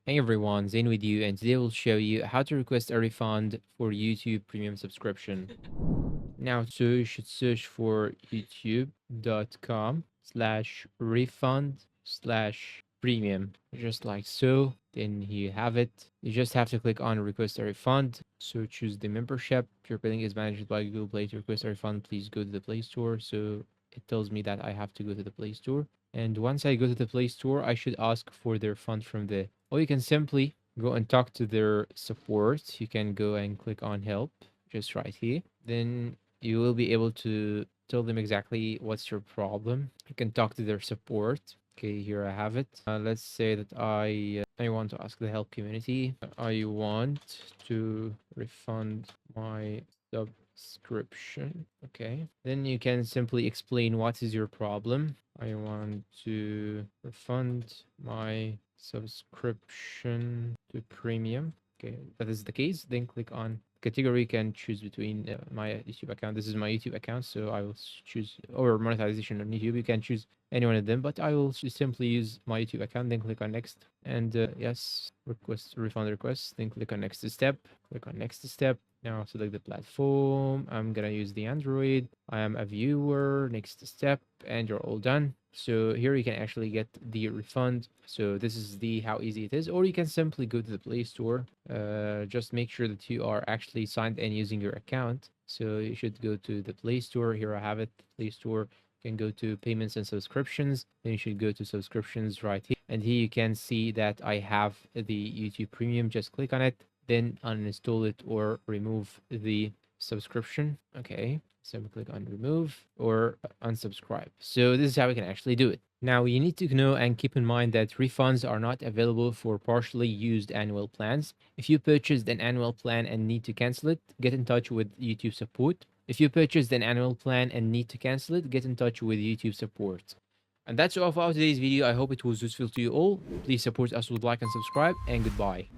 Hey everyone, Zane with you, and today we'll show you how to request a refund for YouTube Premium subscription. Now, so you should search for youtube.com/refund/premium, just like so. Then you have it. You just have to click on request a refund. So choose the membership. If your billing is managed by Google Play to request a refund, please go to the Play Store. So it tells me that I have to go to the Play Store. And once I go to the Play Store, I should ask for the refund from there. Or you can simply go and talk to their support. You can go and click on help just right here. Then you will be able to tell them exactly what's your problem. You can talk to their support. Okay, here I have it. Let's say that I want to ask the help community. I want to refund my subscription. Okay. Then you can simply explain what is your problem. I want to refund my subscription to premium. Okay, if that is the case, then click on category. You can choose between my YouTube account. This is my YouTube account, so I will choose, or monetization on YouTube. You can choose any one of them, but I will simply use my YouTube account. Then click on next, and yes, request refund request. Then click on next step. Click on next step. Now select the platform. I'm gonna use the Android. I am a viewer. Next step, and you're all done. So here you can actually get the refund. So this is the how easy it is, or you can simply go to the Play Store. Just make sure that you are actually signed in using your account. So you should go to the Play Store. Here I have it, Play Store. You can go to payments and subscriptions. Then you should go to subscriptions right here. And here you can see that I have the YouTube Premium. Just click on it, then uninstall it or remove the subscription. Okay. So we click on remove or unsubscribe. So this is how we can actually do it. Now you need to know and keep in mind that refunds are not available for partially used annual plans. If you purchased an annual plan and need to cancel it, get in touch with YouTube support. If you purchased an annual plan and need to cancel it, get in touch with YouTube support. And that's all for today's video. I hope it was useful to you all. Please support us with like and subscribe, and goodbye.